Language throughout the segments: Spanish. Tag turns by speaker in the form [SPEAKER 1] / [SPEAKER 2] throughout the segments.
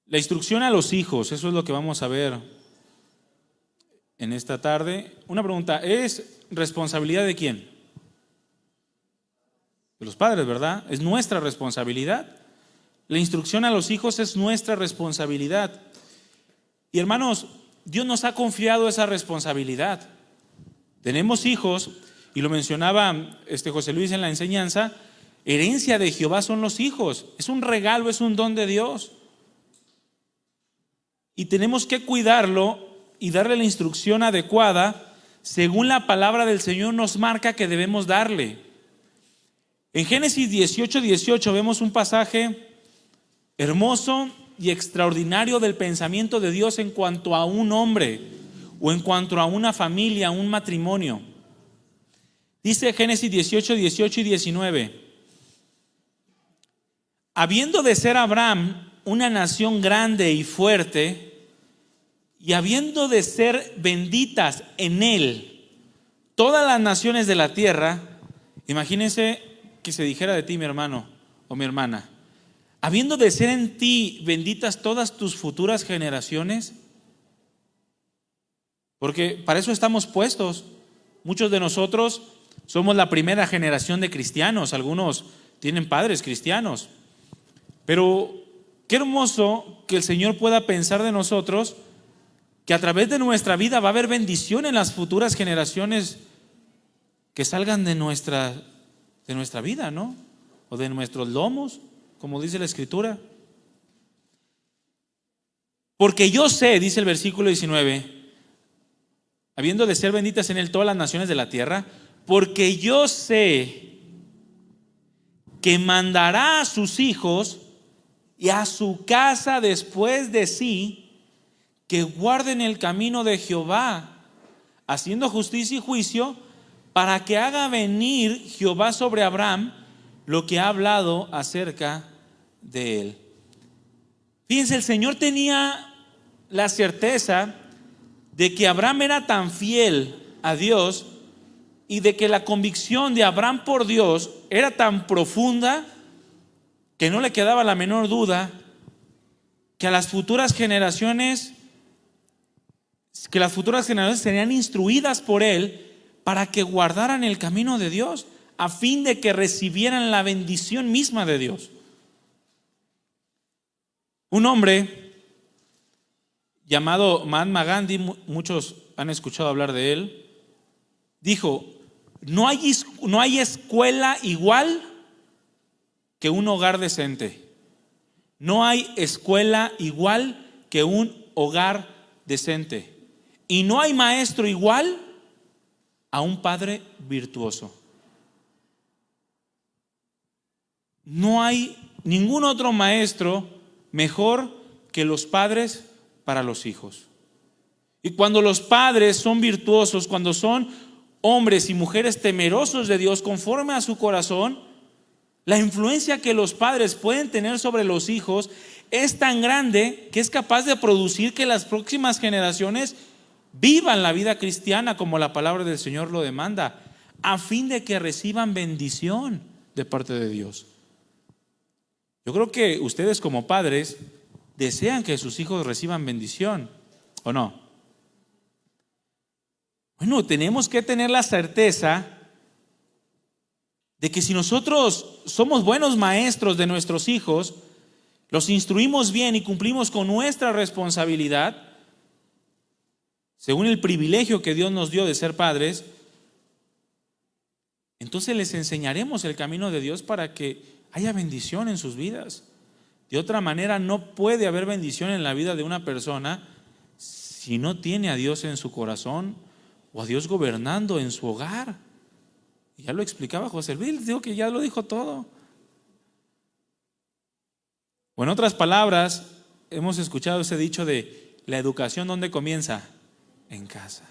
[SPEAKER 1] La instrucción a los hijos, eso es lo que vamos a ver en esta tarde. Una pregunta, ¿es responsabilidad de quién? De los padres, ¿verdad? Es nuestra responsabilidad. La instrucción a los hijos es nuestra responsabilidad. Y hermanos, Dios nos ha confiado esa responsabilidad. Tenemos hijos, y lo mencionaba José Luis en la enseñanza, herencia de Jehová son los hijos. Es un regalo, es un don de Dios. Y tenemos que cuidarlo y darle la instrucción adecuada según la palabra del Señor nos marca que debemos darle. En Génesis 18:18 vemos un pasaje hermoso y extraordinario del pensamiento de Dios en cuanto a un hombre o en cuanto a una familia, un matrimonio. Dice Génesis 18:18 y 19: habiendo de ser Abraham una nación grande y fuerte, y habiendo de ser benditas en él todas las naciones de la tierra. Imagínense que se dijera de ti, mi hermano o mi hermana: habiendo de ser en ti benditas todas tus futuras generaciones. Porque para eso estamos puestos. Muchos de nosotros somos la primera generación de cristianos, algunos tienen padres cristianos. Pero qué hermoso que el Señor pueda pensar de nosotros que a través de nuestra vida va a haber bendición en las futuras generaciones que salgan de nuestra vida, ¿no? O de nuestros lomos, como dice la Escritura. Porque yo sé, dice el versículo 19, habiendo de ser benditas en él todas las naciones de la tierra, porque yo sé que mandará a sus hijos y a su casa después de sí, que guarden el camino de Jehová, haciendo justicia y juicio, para que haga venir Jehová sobre Abraham lo que ha hablado acerca de él. Fíjense, el Señor tenía la certeza de que Abraham era tan fiel a Dios y de que la convicción de Abraham por Dios era tan profunda que no le quedaba la menor duda que las futuras generaciones serían instruidas por él para que guardaran el camino de Dios, a fin de que recibieran la bendición misma de Dios. Un hombre llamado Mahatma Gandhi, muchos han escuchado hablar de él, dijo: no hay escuela igual que un hogar decente. No hay escuela igual que un hogar decente. Y no hay maestro igual a un padre virtuoso. No hay ningún otro maestro mejor que los padres para los hijos. Y cuando los padres son virtuosos, cuando son hombres y mujeres temerosos de Dios conforme a su corazón, la influencia que los padres pueden tener sobre los hijos es tan grande que es capaz de producir que las próximas generaciones vivan la vida cristiana como la palabra del Señor lo demanda, a fin de que reciban bendición de parte de Dios. Yo creo que ustedes como padres desean que sus hijos reciban bendición, ¿o no? Bueno, tenemos que tener la certeza de que si nosotros somos buenos maestros de nuestros hijos, los instruimos bien y cumplimos con nuestra responsabilidad, según el privilegio que Dios nos dio de ser padres, entonces les enseñaremos el camino de Dios para que haya bendición en sus vidas. De otra manera, no puede haber bendición en la vida de una persona si no tiene a Dios en su corazón o a Dios gobernando en su hogar. Y ya lo explicaba José Luis, digo que ya lo dijo todo. O en otras palabras, hemos escuchado ese dicho de la educación, ¿dónde comienza? En casa.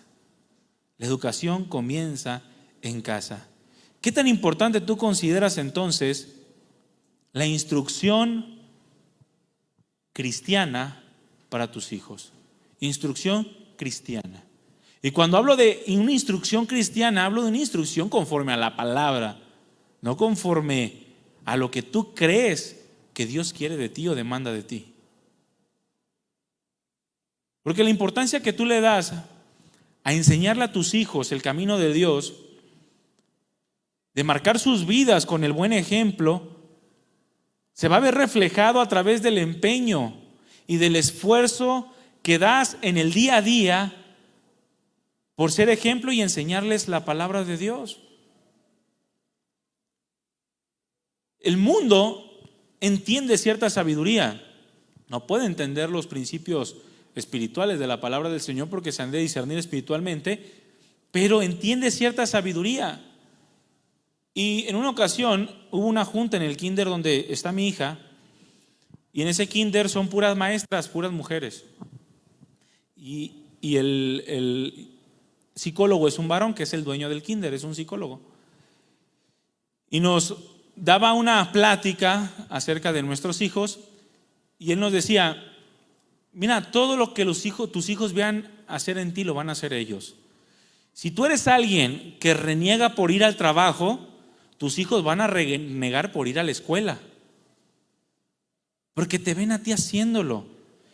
[SPEAKER 1] La educación comienza en casa. ¿Qué tan importante tú consideras entonces la instrucción cristiana para tus hijos? Instrucción cristiana. Y cuando hablo de una instrucción cristiana, hablo de una instrucción conforme a la palabra, no conforme a lo que tú crees que Dios quiere de ti o demanda de ti. Porque la importancia que tú le das a enseñarle a tus hijos el camino de Dios, de marcar sus vidas con el buen ejemplo, se va a ver reflejado a través del empeño y del esfuerzo que das en el día a día por ser ejemplo y enseñarles la palabra de Dios. El mundo entiende cierta sabiduría, no puede entender los principios espirituales de la palabra del Señor porque se han de discernir espiritualmente, pero entiende cierta sabiduría. Y en una ocasión hubo una junta en el kinder donde está mi hija, y en ese kinder son puras maestras, puras mujeres. Y el psicólogo es un varón que es el dueño del kinder, es un psicólogo. Y nos daba una plática acerca de nuestros hijos, y él nos decía: mira, todo lo que tus hijos vean hacer en ti, lo van a hacer ellos. Si tú eres alguien que reniega por ir al trabajo, tus hijos van a renegar por ir a la escuela. Porque te ven a ti haciéndolo.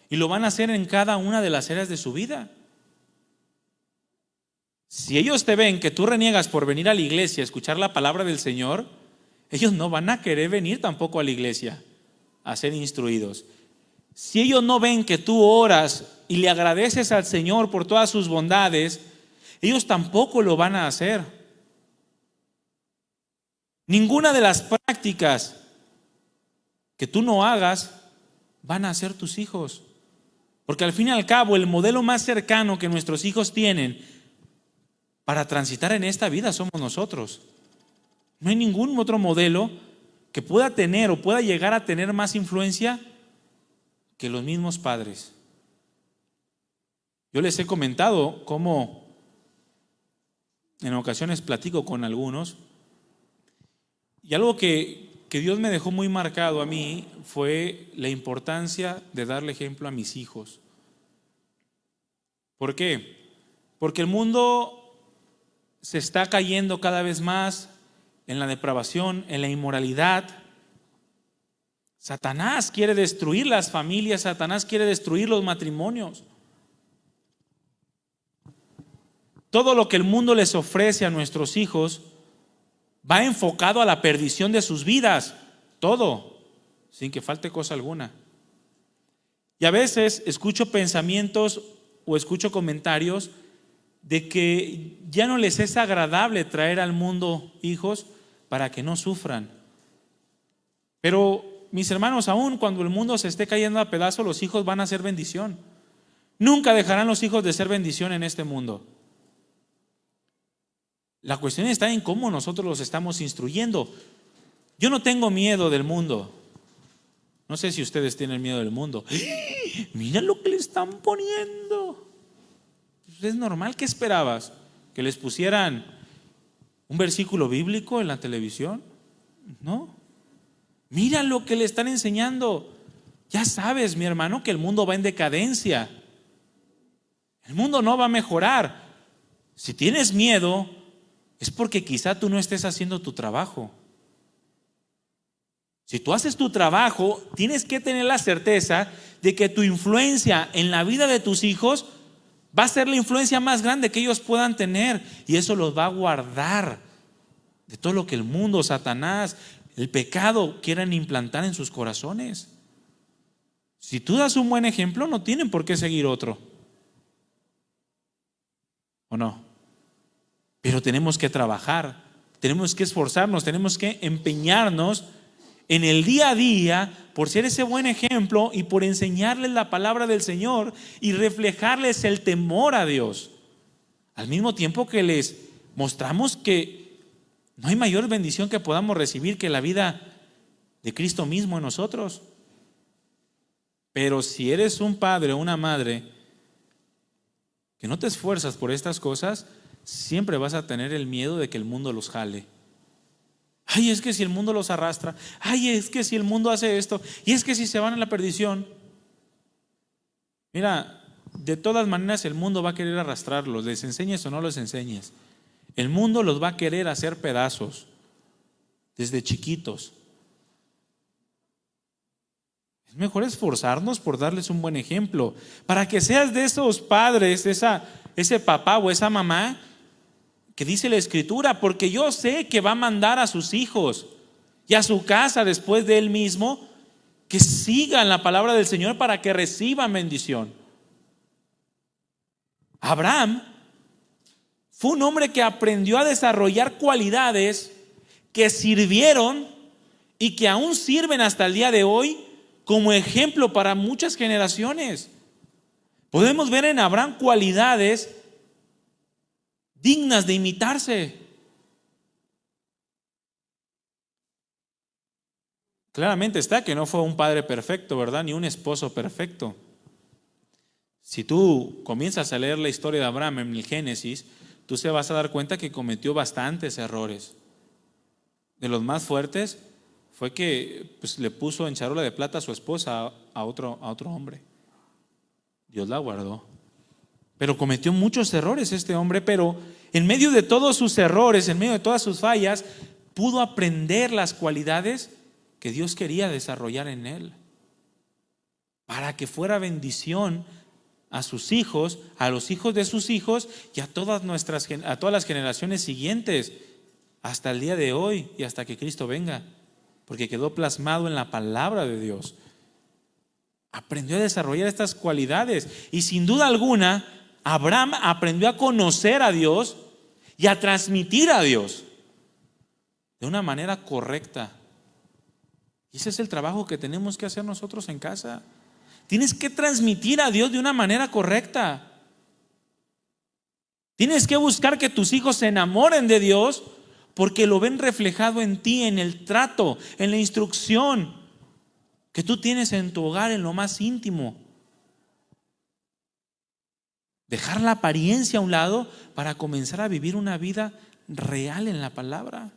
[SPEAKER 1] Y lo van a hacer en cada una de las áreas de su vida. Si ellos te ven que tú reniegas por venir a la iglesia a escuchar la palabra del Señor, ellos no van a querer venir tampoco a la iglesia a ser instruidos. Si ellos no ven que tú oras y le agradeces al Señor por todas sus bondades, ellos tampoco lo van a hacer. Ninguna de las prácticas que tú no hagas van a hacer tus hijos. Porque al fin y al cabo, el modelo más cercano que nuestros hijos tienen para transitar en esta vida somos nosotros. No hay ningún otro modelo que pueda tener o pueda llegar a tener más influencia que los mismos padres. Yo les he comentado cómo en ocasiones platico con algunos, y algo que Dios me dejó muy marcado a mí fue la importancia de darle ejemplo a mis hijos. ¿Por qué? Porque el mundo se está cayendo cada vez más en la depravación, en la inmoralidad. Satanás quiere destruir las familias, Satanás quiere destruir los matrimonios. Todo lo que el mundo les ofrece a nuestros hijos va enfocado a la perdición de sus vidas, todo, sin que falte cosa alguna. Y a veces escucho pensamientos o escucho comentarios de que ya no les es agradable traer al mundo hijos para que no sufran. Pero mis hermanos, aún cuando el mundo se esté cayendo a pedazos, los hijos van a ser bendición. Nunca dejarán los hijos de ser bendición en este mundo. La cuestión está en cómo nosotros los estamos instruyendo. Yo no tengo miedo del mundo. No sé si ustedes tienen miedo del mundo. ¡Ah! Mira lo que le están poniendo. Es normal. ¿Qué esperabas? ¿Que les pusieran un versículo bíblico en la televisión? No. Mira lo que le están enseñando. Ya sabes, mi hermano, que el mundo va en decadencia. El mundo no va a mejorar. Si tienes miedo, es porque quizá tú no estés haciendo tu trabajo. Si tú haces tu trabajo, tienes que tener la certeza de que tu influencia en la vida de tus hijos va a ser la influencia más grande que ellos puedan tener, y eso los va a guardar de todo lo que el mundo, Satanás, el pecado quieran implantar en sus corazones. Si tú das un buen ejemplo, no tienen por qué seguir otro. ¿O no? Pero tenemos que trabajar, tenemos que esforzarnos, tenemos que empeñarnos en el día a día por ser ese buen ejemplo y por enseñarles la palabra del Señor y reflejarles el temor a Dios. Al mismo tiempo que les mostramos que no hay mayor bendición que podamos recibir que la vida de Cristo mismo en nosotros. Pero si eres un padre o una madre que no te esfuerzas por estas cosas, siempre vas a tener el miedo de que el mundo los jale. Ay, es que si el mundo los arrastra. Ay, es que si el mundo hace esto. Y es que si se van a la perdición. Mira, de todas maneras el mundo va a querer arrastrarlos, les enseñes o no les enseñes. El mundo los va a querer hacer pedazos desde chiquitos. Es mejor esforzarnos por darles un buen ejemplo, para que seas de esos padres, ese papá o esa mamá que dice la Escritura, porque yo sé que va a mandar a sus hijos y a su casa después de él mismo, que sigan la palabra del Señor para que reciban bendición. Abraham fue un hombre que aprendió a desarrollar cualidades que sirvieron y que aún sirven hasta el día de hoy como ejemplo para muchas generaciones. Podemos ver en Abraham cualidades dignas de imitarse. Claramente está que no fue un padre perfecto, ¿verdad? Ni un esposo perfecto. Si tú comienzas a leer la historia de Abraham en el Génesis, tú se vas a dar cuenta que cometió bastantes errores. De los más fuertes fue que le puso en charola de plata a su esposa a otro hombre. Dios la guardó. Pero cometió muchos errores este hombre, pero en medio de todos sus errores, en medio de todas sus fallas, pudo aprender las cualidades que Dios quería desarrollar en él, para que fuera bendición a sus hijos, a los hijos de sus hijos y a todas las generaciones siguientes, hasta el día de hoy y hasta que Cristo venga, porque quedó plasmado en la palabra de Dios. Aprendió a desarrollar estas cualidades y sin duda alguna Abraham aprendió a conocer a Dios y a transmitir a Dios de una manera correcta. Y ese es el trabajo que tenemos que hacer nosotros en casa. Tienes que transmitir a Dios de una manera correcta. Tienes que buscar que tus hijos se enamoren de Dios porque lo ven reflejado en ti, en el trato, en la instrucción que tú tienes en tu hogar, en lo más íntimo. Dejar la apariencia a un lado para comenzar a vivir una vida real en la palabra.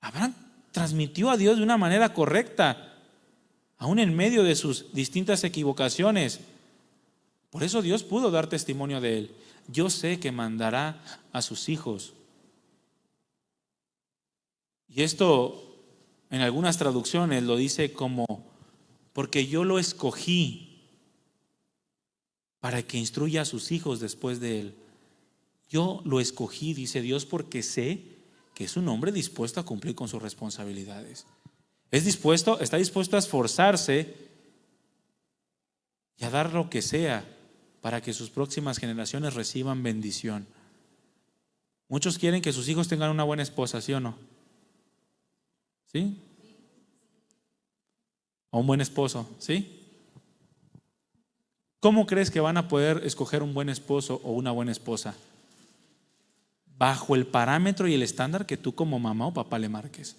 [SPEAKER 1] Abraham transmitió a Dios de una manera correcta, aún en medio de sus distintas equivocaciones. Por eso Dios pudo dar testimonio de él. Yo sé que mandará a sus hijos. Y esto en algunas traducciones lo dice como, porque yo lo escogí para que instruya a sus hijos después de él. Yo lo escogí, dice Dios, porque sé que es un hombre dispuesto a cumplir con sus responsabilidades. Está dispuesto a esforzarse y a dar lo que sea para que sus próximas generaciones reciban bendición. Muchos quieren que sus hijos tengan una buena esposa, ¿sí o no? ¿Sí? O un buen esposo, ¿sí? ¿Cómo crees que van a poder escoger un buen esposo o una buena esposa? Bajo el parámetro y el estándar que tú como mamá o papá le marques.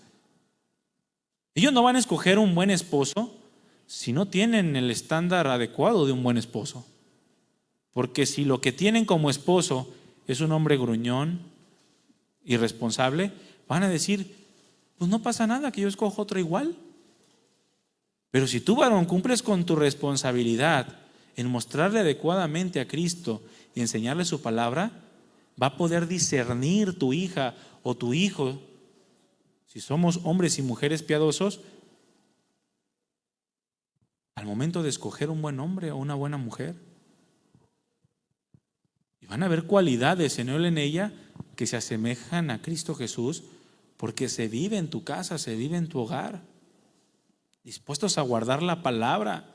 [SPEAKER 1] Ellos no van a escoger un buen esposo si no tienen el estándar adecuado de un buen esposo. Porque si lo que tienen como esposo es un hombre gruñón, irresponsable, van a decir, pues no pasa nada, que yo escojo otro igual. Pero si tú, varón, cumples con tu responsabilidad en mostrarle adecuadamente a Cristo y enseñarle su palabra, va a poder discernir tu hija o tu hijo, si somos hombres y mujeres piadosos, al momento de escoger un buen hombre o una buena mujer. Y van a ver cualidades en él o en ella que se asemejan a Cristo Jesús, porque se vive en tu casa, se vive en tu hogar, dispuestos a guardar la palabra.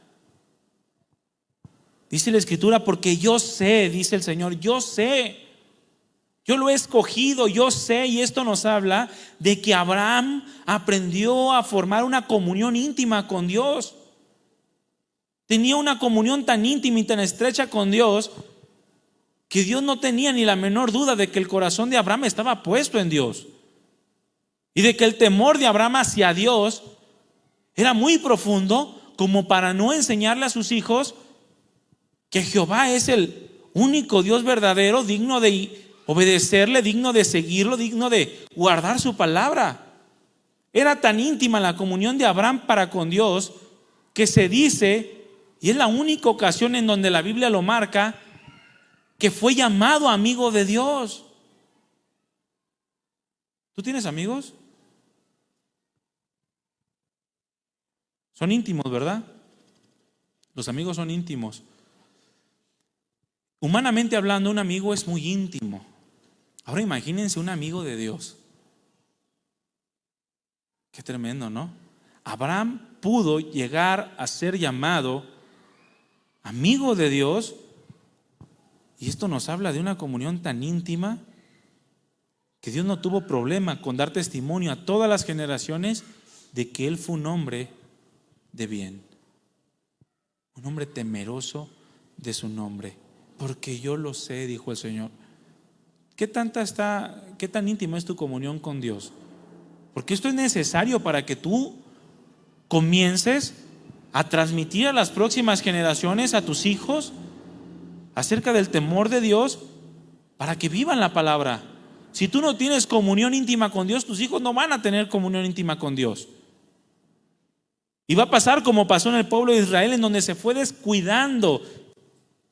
[SPEAKER 1] Dice la Escritura, porque yo sé, dice el Señor, yo sé, yo lo he escogido, yo sé, y esto nos habla de que Abraham aprendió a formar una comunión íntima con Dios. Tenía una comunión tan íntima y tan estrecha con Dios que Dios no tenía ni la menor duda de que el corazón de Abraham estaba puesto en Dios y de que el temor de Abraham hacia Dios era muy profundo como para no enseñarle a sus hijos que Jehová es el único Dios verdadero, digno de obedecerle, digno de seguirlo, digno de guardar su palabra. Era tan íntima la comunión de Abraham para con Dios que se dice, y es la única ocasión en donde la Biblia lo marca, que fue llamado amigo de Dios. ¿Tú tienes amigos? Son íntimos, ¿verdad? Los amigos son íntimos. Humanamente hablando, un amigo es muy íntimo. Ahora imagínense un amigo de Dios. Qué tremendo, ¿no? Abraham pudo llegar a ser llamado amigo de Dios, y esto nos habla de una comunión tan íntima que Dios no tuvo problema con dar testimonio a todas las generaciones de que él fue un hombre de bien, un hombre temeroso de su nombre. Porque yo lo sé, dijo el Señor. ¿Qué tan íntima es tu comunión con Dios? Porque esto es necesario para que tú comiences a transmitir a las próximas generaciones, a tus hijos, acerca del temor de Dios, para que vivan la palabra. Si tú no tienes comunión íntima con Dios, tus hijos no van a tener comunión íntima con Dios. Y va a pasar como pasó en el pueblo de Israel, en donde se fue descuidando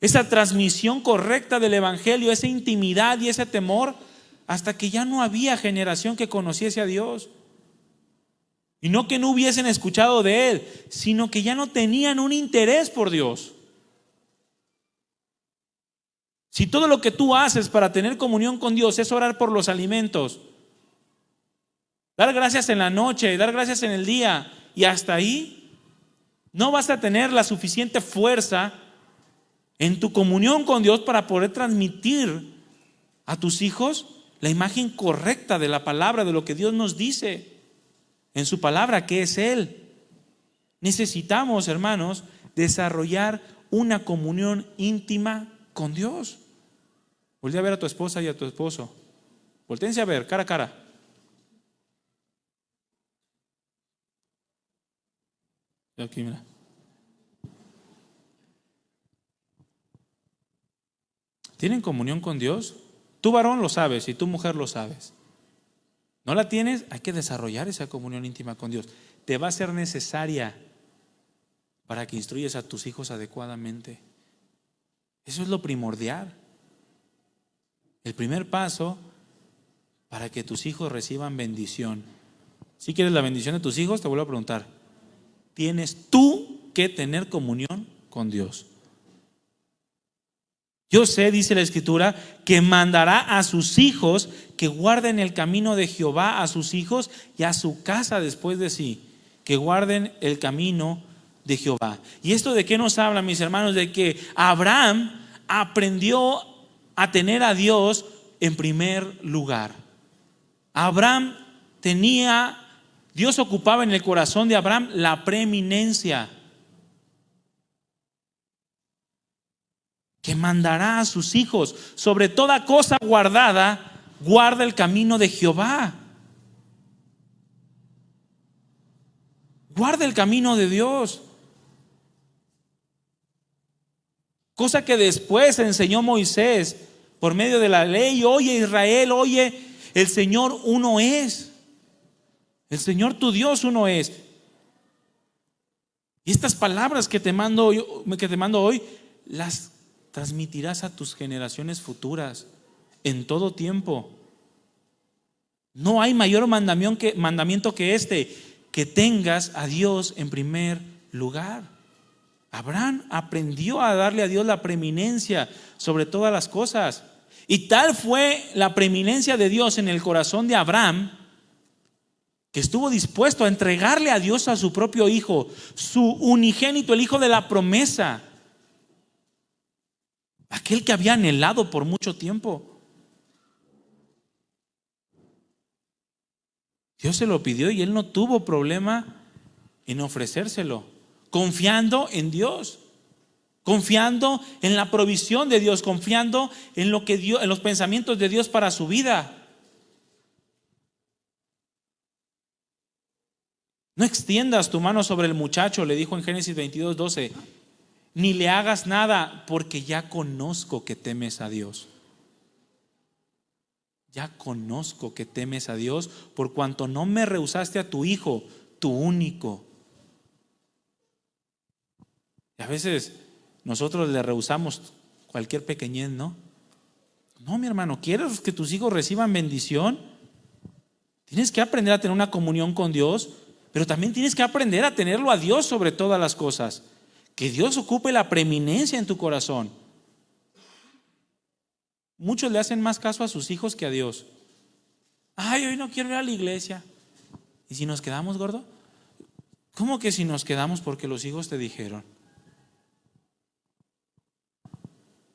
[SPEAKER 1] esa transmisión correcta del evangelio, esa intimidad y ese temor, hasta que ya no había generación que conociese a Dios. Y no que no hubiesen escuchado de Él, sino que ya no tenían un interés por Dios. Si todo lo que tú haces para tener comunión con Dios es orar por los alimentos, dar gracias en la noche, dar gracias en el día, y hasta ahí, no vas a tener la suficiente fuerza en tu comunión con Dios para poder transmitir a tus hijos la imagen correcta de la palabra, de lo que Dios nos dice en su palabra, que es Él. Necesitamos, hermanos, desarrollar una comunión íntima con Dios. Voltea a ver a tu esposa y a tu esposo. Voltéense a ver, cara a cara. Aquí, mira. ¿Tienen comunión con Dios? Tú varón lo sabes y tú mujer lo sabes. ¿No la tienes? Hay que desarrollar esa comunión íntima con Dios. Te va a ser necesaria para que instruyas a tus hijos adecuadamente. Eso es lo primordial. El primer paso para que tus hijos reciban bendición. Si quieres la bendición de tus hijos, te vuelvo a preguntar. Tienes tú que tener comunión con Dios. Yo sé, dice la Escritura, que mandará a sus hijos que guarden el camino de Jehová, a sus hijos y a su casa después de sí, que guarden el camino de Jehová. ¿Y esto de qué nos habla, mis hermanos? De que Abraham aprendió a tener a Dios en primer lugar. Abraham Dios ocupaba en el corazón de Abraham la preeminencia, que mandará a sus hijos sobre toda cosa guardada, guarda el camino de Jehová. Guarda el camino de Dios. Cosa que después enseñó Moisés por medio de la ley. Oye Israel, oye, el Señor uno es. El Señor tu Dios uno es. Y estas palabras que te mando hoy, las transmitirás a tus generaciones futuras en todo tiempo. No hay mayor mandamiento que este, que tengas a Dios en primer lugar. Abraham aprendió a darle a Dios la preeminencia sobre todas las cosas. Y tal fue la preeminencia de Dios en el corazón de Abraham, que estuvo dispuesto a entregarle a Dios a su propio hijo, su unigénito, el hijo de la promesa, aquel que había anhelado por mucho tiempo. Dios se lo pidió y él no tuvo problema en ofrecérselo, confiando en Dios, confiando en la provisión de Dios, confiando en en los pensamientos de Dios para su vida. No extiendas tu mano sobre el muchacho, le dijo en Génesis 22:12, ni le hagas nada, porque ya conozco que temes a Dios. Ya conozco que temes a Dios, por cuanto no me rehusaste a tu hijo, tu único. Y a veces nosotros le rehusamos cualquier pequeñez, ¿no? No, mi hermano, ¿quieres que tus hijos reciban bendición? Tienes que aprender a tener una comunión con Dios. Pero también tienes que aprender a tenerlo a Dios sobre todas las cosas. Que Dios ocupe la preeminencia en tu corazón. Muchos le hacen más caso a sus hijos que a Dios. Ay, hoy no quiero ir a la iglesia. ¿Y si nos quedamos, gordo? ¿Cómo que si nos quedamos porque los hijos te dijeron?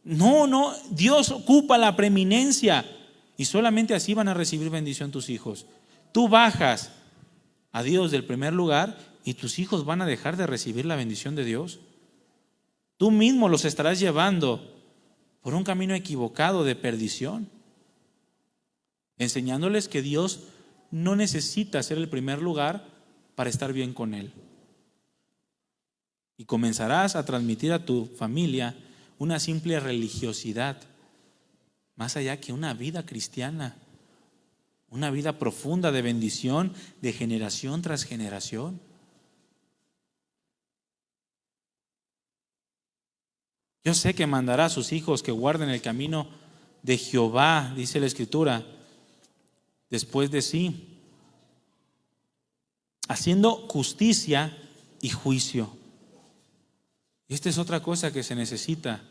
[SPEAKER 1] No, Dios ocupa la preeminencia y solamente así van a recibir bendición tus hijos. Tú bajas a Dios del primer lugar y tus hijos van a dejar de recibir la bendición de Dios. Tú mismo los estarás llevando por un camino equivocado de perdición, enseñándoles que Dios no necesita ser el primer lugar para estar bien con Él. Y comenzarás a transmitir a tu familia una simple religiosidad, más allá que una vida cristiana, una vida profunda de bendición de generación tras generación. Yo sé que mandará a sus hijos que guarden el camino de Jehová, dice la Escritura, después de sí, haciendo justicia y juicio. Esta es otra cosa que se necesita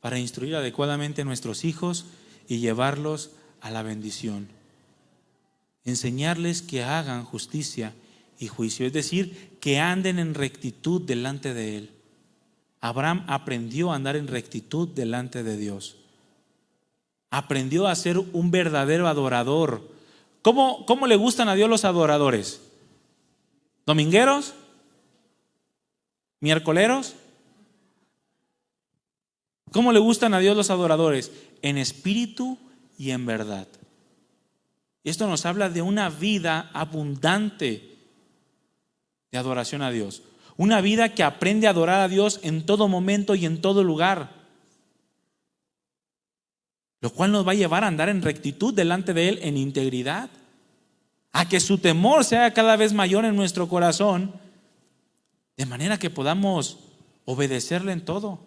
[SPEAKER 1] para instruir adecuadamente a nuestros hijos y llevarlos a la bendición. Enseñarles que hagan justicia y juicio, es decir, que anden en rectitud delante de Él. Abraham aprendió a andar en rectitud delante de Dios. Aprendió a ser un verdadero adorador. ¿Cómo le gustan a Dios los adoradores? ¿Domingueros? ¿Miércoleros? ¿Cómo le gustan a Dios los adoradores? En espíritu y en verdad. Esto nos habla de una vida abundante de adoración a Dios. Una vida que aprende a adorar a Dios en todo momento y en todo lugar. Lo cual nos va a llevar a andar en rectitud delante de Él, en integridad. A que su temor sea cada vez mayor en nuestro corazón, de manera que podamos obedecerle en todo.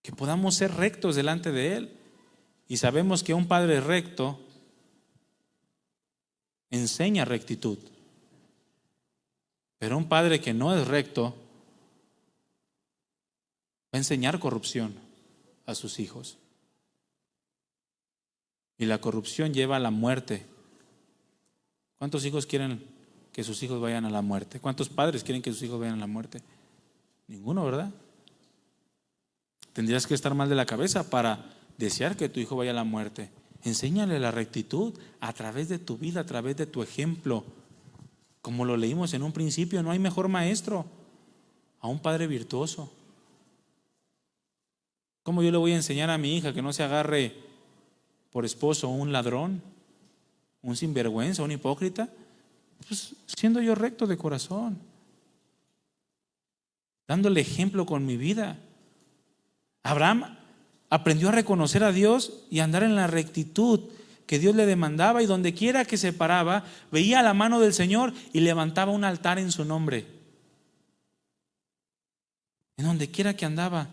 [SPEAKER 1] Que podamos ser rectos delante de Él. Y sabemos que un padre recto enseña rectitud. Pero un padre que no es recto va a enseñar corrupción a sus hijos. Y la corrupción lleva a la muerte. ¿Cuántos hijos quieren que sus hijos vayan a la muerte? ¿Cuántos padres quieren que sus hijos vayan a la muerte? Ninguno, ¿verdad? Tendrías que estar mal de la cabeza para desear que tu hijo vaya a la muerte. Enséñale la rectitud a través de tu vida, a través de tu ejemplo. Como lo leímos en un principio, no hay mejor maestro a un padre virtuoso. ¿Cómo yo le voy a enseñar a mi hija que no se agarre por esposo un ladrón, un sinvergüenza, un hipócrita? Pues siendo yo recto de corazón, dándole ejemplo con mi vida. Abraham aprendió a reconocer a Dios y a andar en la rectitud que Dios le demandaba, y donde quiera que se paraba, veía la mano del Señor y levantaba un altar en su nombre. En donde quiera que andaba.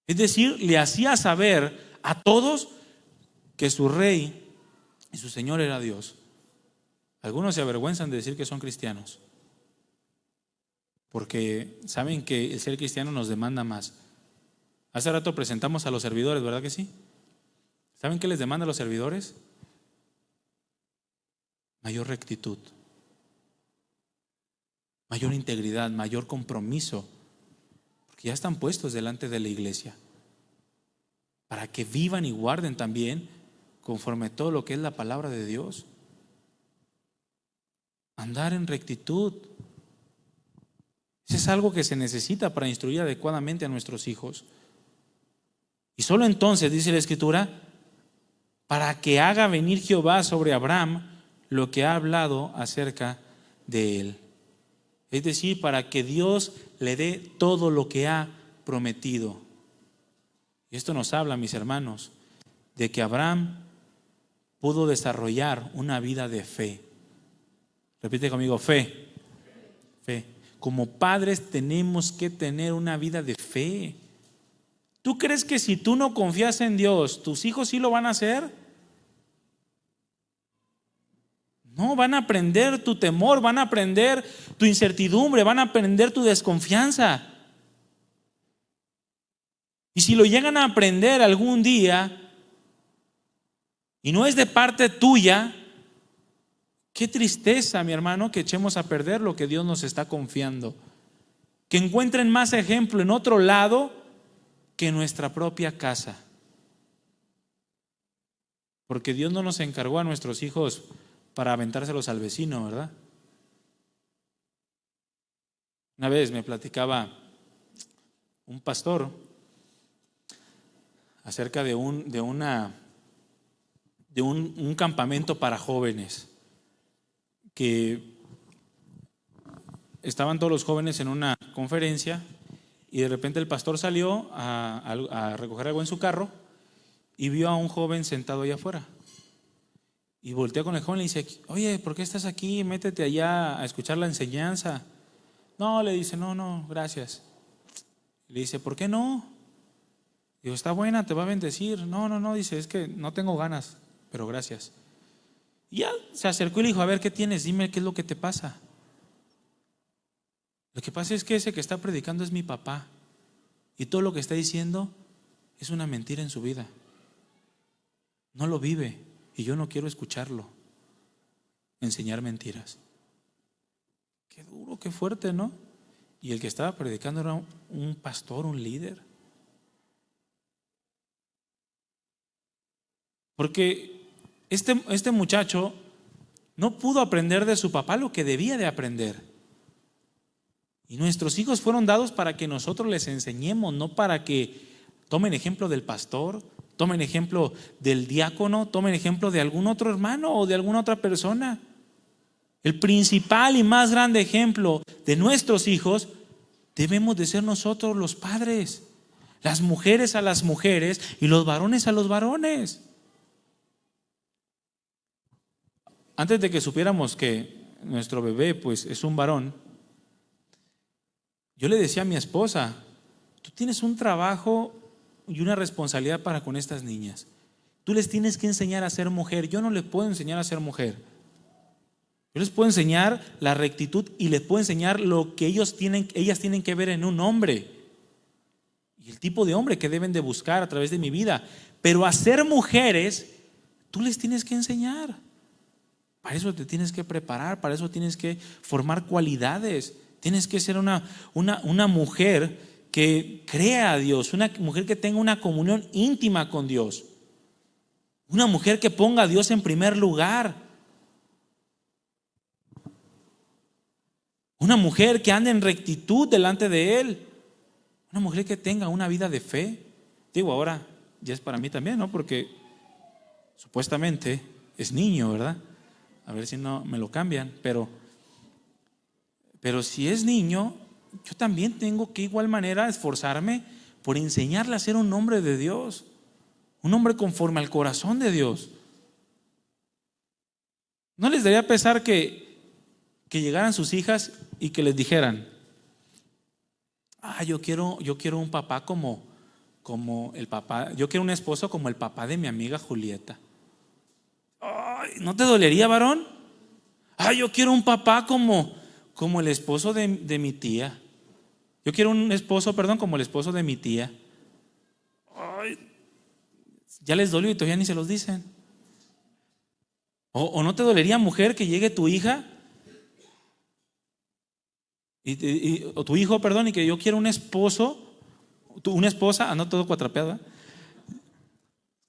[SPEAKER 1] Es decir, le hacía saber a todos que su rey y su Señor era Dios. Algunos se avergüenzan de decir que son cristianos, porque saben que el ser cristiano nos demanda más. Hace rato presentamos a los servidores, ¿verdad que sí? ¿Saben qué les demanda a los servidores? Mayor rectitud, mayor integridad, mayor compromiso, porque ya están puestos delante de la iglesia, para que vivan y guarden también conforme todo lo que es la palabra de Dios. Andar en rectitud. Eso es algo que se necesita para instruir adecuadamente a nuestros hijos. Y solo entonces, dice la Escritura, para que haga venir Jehová sobre Abraham lo que ha hablado acerca de él. Es decir, para que Dios le dé todo lo que ha prometido. Y esto nos habla, mis hermanos, de que Abraham pudo desarrollar una vida de fe. Repite conmigo, fe. Fe. Como padres tenemos que tener una vida de fe. ¿Tú crees que si tú no confías en Dios, tus hijos sí lo van a hacer? No, van a aprender tu temor, van a aprender tu incertidumbre, van a aprender tu desconfianza. Y si lo llegan a aprender algún día y no es de parte tuya, qué tristeza, mi hermano, que echemos a perder lo que Dios nos está confiando. Que encuentren más ejemplo en otro lado que en nuestra propia casa. Porque Dios no nos encargó a nuestros hijos para aventárselos al vecino, ¿verdad? Una vez me platicaba un pastor acerca de un campamento para jóvenes, que estaban todos los jóvenes en una conferencia y de repente el pastor salió a recoger algo en su carro y vio a un joven sentado allá afuera. Y voltea con el joven y le dice: oye, ¿por qué estás aquí? Métete allá a escuchar la enseñanza. No, le dice: no, gracias. Le dice: ¿por qué no? Digo: está buena, te va a bendecir. No, dice: es que no tengo ganas, pero gracias. Y ya se acercó y le dijo: a ver, ¿qué tienes? Dime qué es lo que te pasa. Lo que pasa es que ese que está predicando es mi papá, y todo lo que está diciendo es una mentira en su vida. No lo vive y yo no quiero escucharlo enseñar mentiras. Qué duro, qué fuerte, ¿no? Y el que estaba predicando era un pastor, un líder. Porque este muchacho no pudo aprender de su papá lo que debía de aprender. Y nuestros hijos fueron dados para que nosotros les enseñemos, no para que tomen ejemplo del pastor, tomen ejemplo del diácono, tomen ejemplo de algún otro hermano o de alguna otra persona. El principal y más grande ejemplo de nuestros hijos debemos de ser nosotros los padres, las mujeres a las mujeres y los varones a los varones. Antes de que supiéramos que nuestro bebé pues es un varón, yo le decía a mi esposa: tú tienes un trabajo y una responsabilidad para con estas niñas. Tú les tienes que enseñar a ser mujer. Yo no les puedo enseñar a ser mujer. Yo les puedo enseñar la rectitud y les puedo enseñar lo que ellas tienen que ver en un hombre y el tipo de hombre que deben de buscar a través de mi vida. Pero a ser mujeres, tú les tienes que enseñar. Para eso te tienes que preparar, para eso tienes que formar cualidades. Tienes que ser una mujer que crea a Dios, una mujer que tenga una comunión íntima con Dios, una mujer que ponga a Dios en primer lugar, una mujer que ande en rectitud delante de Él, una mujer que tenga una vida de fe. Digo, ahora ya es para mí también, ¿no? Porque supuestamente es niño, ¿verdad? A ver si no me lo cambian, pero si es niño, yo también tengo que igual manera esforzarme por enseñarle a ser un hombre de Dios, un hombre conforme al corazón de Dios. ¿No les daría pesar que llegaran sus hijas y que les dijeran: yo quiero un papá como el papá, yo quiero un esposo como el papá de mi amiga Julieta? ¿No te dolería, varón? Yo quiero un papá como el esposo de mi tía. Yo quiero un esposo, como el esposo de mi tía. Ya les dolió y todavía ni se los dicen. ¿O no te dolería, mujer, que llegue tu hija o tu hijo, y que yo quiero un esposo, una esposa, no todo cuatrapeado,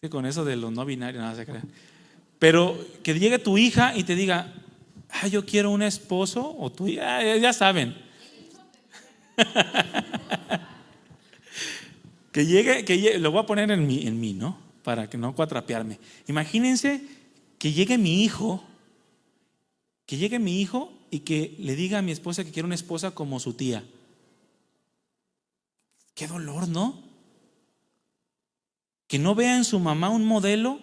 [SPEAKER 1] que con eso de los no binarios nada se crea, pero que llegue tu hija y te diga: yo quiero un esposo, o tú, ya saben. que llegue, lo voy a poner en mí, ¿no? Para que no cuatrapearme. Imagínense que llegue mi hijo y que le diga a mi esposa que quiere una esposa como su tía. Qué dolor, ¿no? Que no vea en su mamá un modelo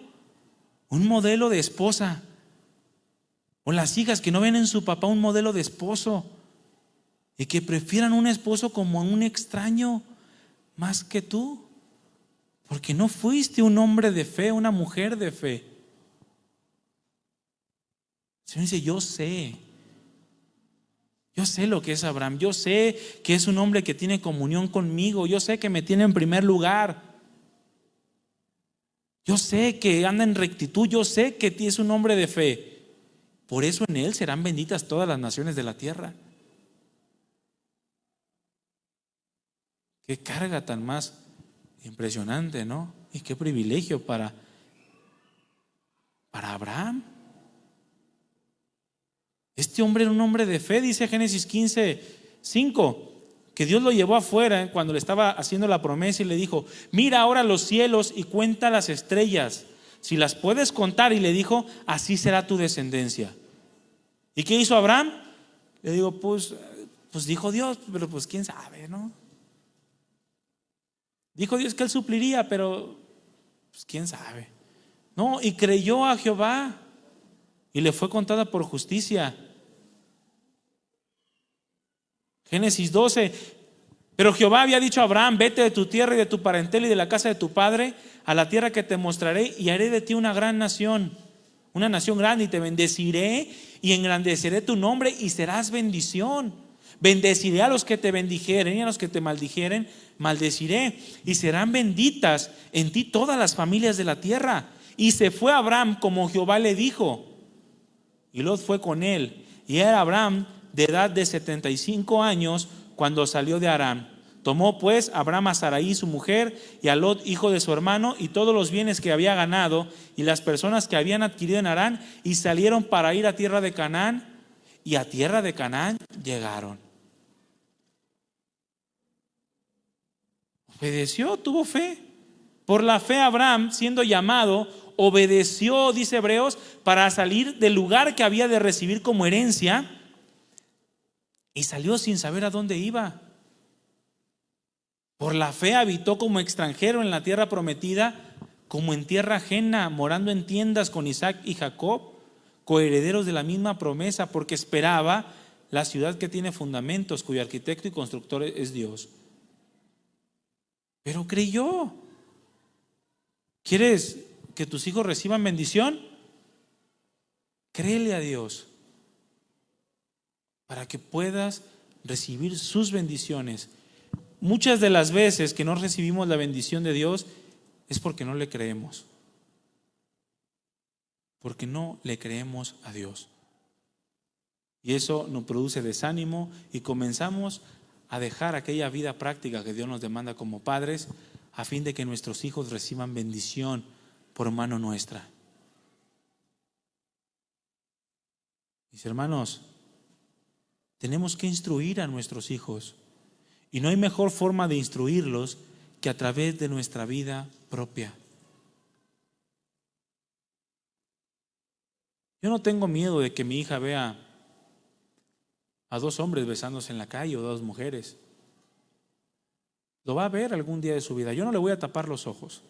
[SPEAKER 1] de esposa. O las hijas que no ven en su papá un modelo de esposo y que prefieran un esposo como a un extraño más que tú, porque no fuiste un hombre de fe, una mujer de fe. El Señor dice, yo sé lo que es Abraham, yo sé que es un hombre que tiene comunión conmigo, yo sé que me tiene en primer lugar, yo sé que anda en rectitud, yo sé que es un hombre de fe. Por eso en él serán benditas todas las naciones de la tierra. Qué carga tan más impresionante, ¿no? Y qué privilegio para Abraham. Este hombre era un hombre de fe, dice Génesis 15:5, que Dios lo llevó afuera cuando le estaba haciendo la promesa y le dijo, mira ahora los cielos y cuenta las estrellas, si las puedes contar, y le dijo, así será tu descendencia. ¿Y qué hizo Abraham? Le digo, pues dijo Dios, pero pues quién sabe, ¿no? Dijo Dios que él supliría, pero pues quién sabe. No, y creyó a Jehová y le fue contada por justicia. Génesis 12. Pero Jehová había dicho a Abraham, vete de tu tierra y de tu parentela y de la casa de tu padre a la tierra que te mostraré, y haré de ti una gran nación, una nación grande, y te bendeciré y engrandeceré tu nombre y serás bendición. Bendeciré a los que te bendijeren y a los que te maldijeren maldeciré, y serán benditas en ti todas las familias de la tierra. Y se fue Abraham como Jehová le dijo, y Lot fue con él, y era Abraham de edad de 75 años cuando salió de Harán. Tomó pues Abraham a Sarai su mujer y a Lot hijo de su hermano y todos los bienes que había ganado y las personas que habían adquirido en Harán, y salieron para ir a tierra de Canaán, y a tierra de Canaán llegaron. Obedeció, tuvo fe. Por la fe Abraham, siendo llamado, obedeció, dice Hebreos, para salir del lugar que había de recibir como herencia, y salió sin saber a dónde iba. Por la fe habitó como extranjero en la tierra prometida, como en tierra ajena, morando en tiendas con Isaac y Jacob, coherederos de la misma promesa, porque esperaba la ciudad que tiene fundamentos, cuyo arquitecto y constructor es Dios. Pero creyó. ¿Quieres que tus hijos reciban bendición? Créele a Dios para que puedas recibir sus bendiciones. Muchas de las veces que no recibimos la bendición de Dios es porque no le creemos. Porque no le creemos a Dios. Y eso nos produce desánimo y comenzamos a dejar aquella vida práctica que Dios nos demanda como padres, a fin de que nuestros hijos reciban bendición por mano nuestra. Mis hermanos, tenemos que instruir a nuestros hijos, y no hay mejor forma de instruirlos que a través de nuestra vida propia. Yo no tengo miedo de que mi hija vea a dos hombres besándose en la calle o dos mujeres. Lo va a ver algún día de su vida. Yo no le voy a tapar los ojos.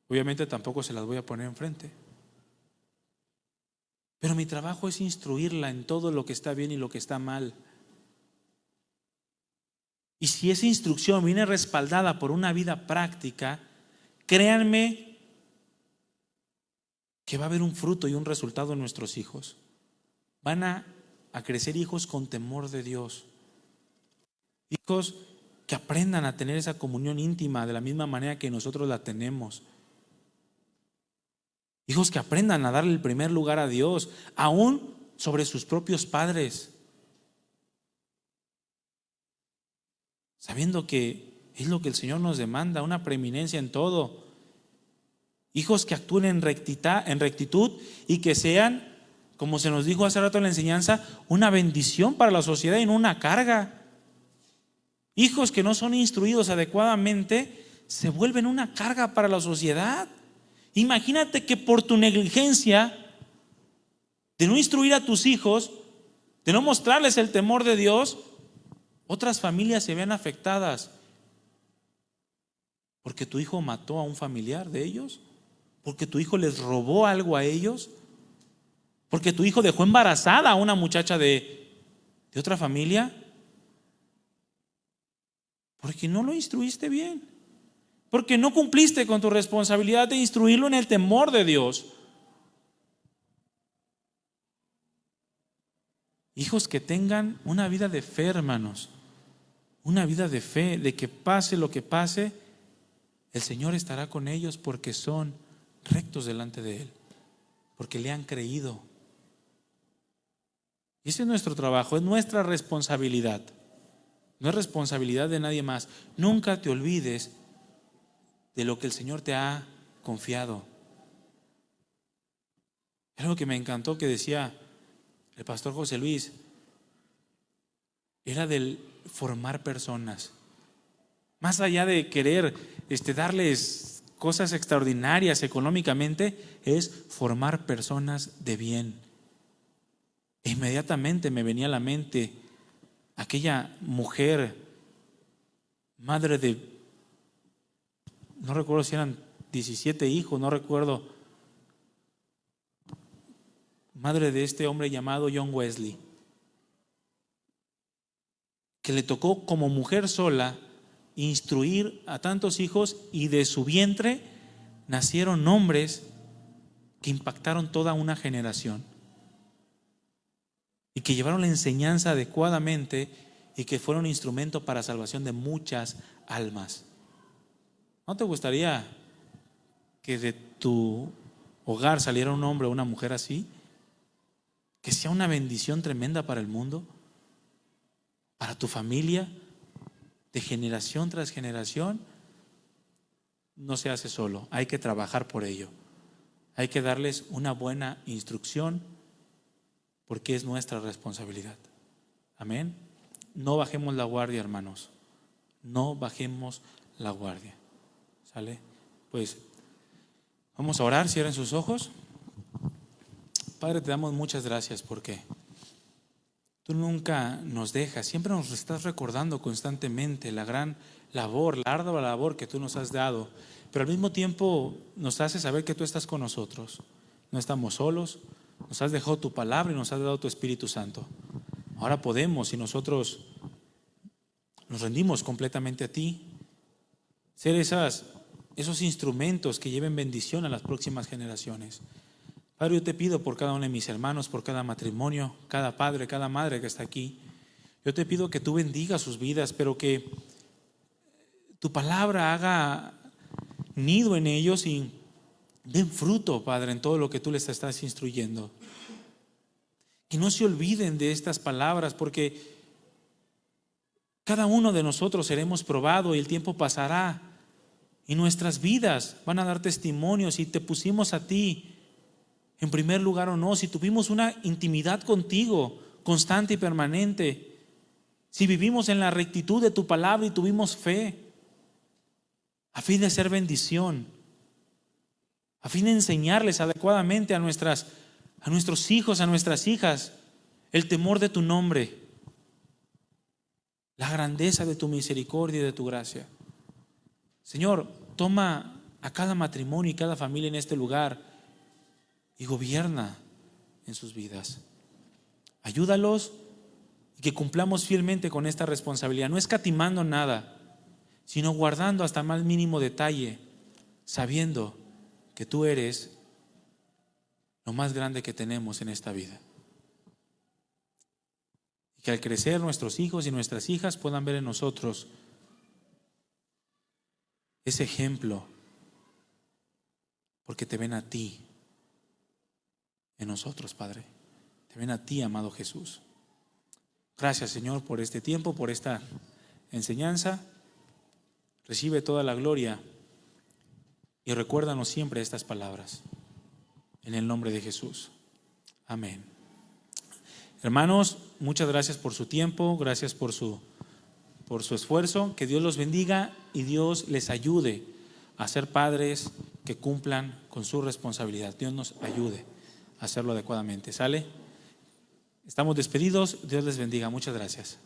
[SPEAKER 1] Obviamente tampoco se las voy a poner enfrente. Pero mi trabajo es instruirla en todo lo que está bien y lo que está mal. Y si esa instrucción viene respaldada por una vida práctica, créanme que va a haber un fruto y un resultado en nuestros hijos. Van a crecer hijos con temor de Dios. Hijos que aprendan a tener esa comunión íntima de la misma manera que nosotros la tenemos. Hijos que aprendan a darle el primer lugar a Dios, aún sobre sus propios padres, sabiendo que es lo que el Señor nos demanda, una preeminencia en todo. Hijos que actúen en rectitud y que sean, como se nos dijo hace rato en la enseñanza, una bendición para la sociedad y no una carga. Hijos que no son instruidos adecuadamente se vuelven una carga para la sociedad. Imagínate que por tu negligencia de no instruir a tus hijos, de no mostrarles el temor de Dios, otras familias se vean afectadas porque tu hijo mató a un familiar de ellos, porque tu hijo les robó algo a ellos, porque tu hijo dejó embarazada a una muchacha de otra familia, porque no lo instruiste bien, porque no cumpliste con tu responsabilidad de instruirlo en el temor de Dios. Hijos que tengan una vida de fe, hermanos. Una vida de fe, de que pase lo que pase, el Señor estará con ellos porque son rectos delante de Él, porque le han creído. Y ese es nuestro trabajo, es nuestra responsabilidad. No es responsabilidad de nadie más. Nunca te olvides de lo que el Señor te ha confiado. Algo que me encantó que decía el pastor José Luis, era del formar personas. Más allá de querer darles cosas extraordinarias económicamente, es formar personas de bien. E inmediatamente me venía a la mente aquella mujer, madre de, no recuerdo si eran 17 hijos, no recuerdo, madre de este hombre llamado John Wesley, que le tocó como mujer sola instruir a tantos hijos, y de su vientre nacieron hombres que impactaron toda una generación y que llevaron la enseñanza adecuadamente y que fueron instrumento para salvación de muchas almas. ¿No te gustaría que de tu hogar saliera un hombre o una mujer así? Que sea una bendición tremenda para el mundo, para tu familia, de generación tras generación. No se hace solo, hay que trabajar por ello. Hay que darles una buena instrucción porque es nuestra responsabilidad. Amén. No bajemos la guardia, hermanos. No bajemos la guardia. ¿Sale? Pues vamos a orar, cierren sus ojos. Padre, te damos muchas gracias porque tú nunca nos dejas, siempre nos estás recordando constantemente la gran labor, la ardua labor que tú nos has dado, pero al mismo tiempo nos hace saber que tú estás con nosotros. No estamos solos, nos has dejado tu palabra y nos has dado tu Espíritu Santo. Ahora podemos, si nosotros nos rendimos completamente a ti, ser esos instrumentos que lleven bendición a las próximas generaciones. Padre, yo te pido por cada uno de mis hermanos, por cada matrimonio, cada padre, cada madre que está aquí. Yo te pido que tú bendigas sus vidas, pero que tu palabra haga nido en ellos y den fruto, Padre, en todo lo que tú les estás instruyendo. Que no se olviden de estas palabras, porque cada uno de nosotros seremos probados y el tiempo pasará y nuestras vidas van a dar testimonio si te pusimos a ti en primer lugar o no, si tuvimos una intimidad contigo constante y permanente, si vivimos en la rectitud de tu palabra y tuvimos fe, a fin de ser bendición, a fin de enseñarles adecuadamente a nuestros hijos, a nuestras hijas, el temor de tu nombre, la grandeza de tu misericordia y de tu gracia. Señor, toma a cada matrimonio y cada familia en este lugar y gobierna en sus vidas. Ayúdalos y que cumplamos fielmente con esta responsabilidad, no escatimando nada, sino guardando hasta el más mínimo detalle, sabiendo que tú eres lo más grande que tenemos en esta vida. Y que al crecer nuestros hijos y nuestras hijas puedan ver en nosotros ese ejemplo, porque te ven a ti en nosotros, Padre. Te ven a ti, amado Jesús. Gracias, Señor, por este tiempo, por esta enseñanza. Recibe toda la gloria y recuérdanos siempre estas palabras. En el nombre de Jesús. Amén. Hermanos, muchas gracias por su tiempo, gracias por su esfuerzo. Que Dios los bendiga y Dios les ayude a ser padres que cumplan con su responsabilidad. Dios nos ayude a hacerlo adecuadamente. ¿Sale? Estamos despedidos. Dios les bendiga. Muchas gracias.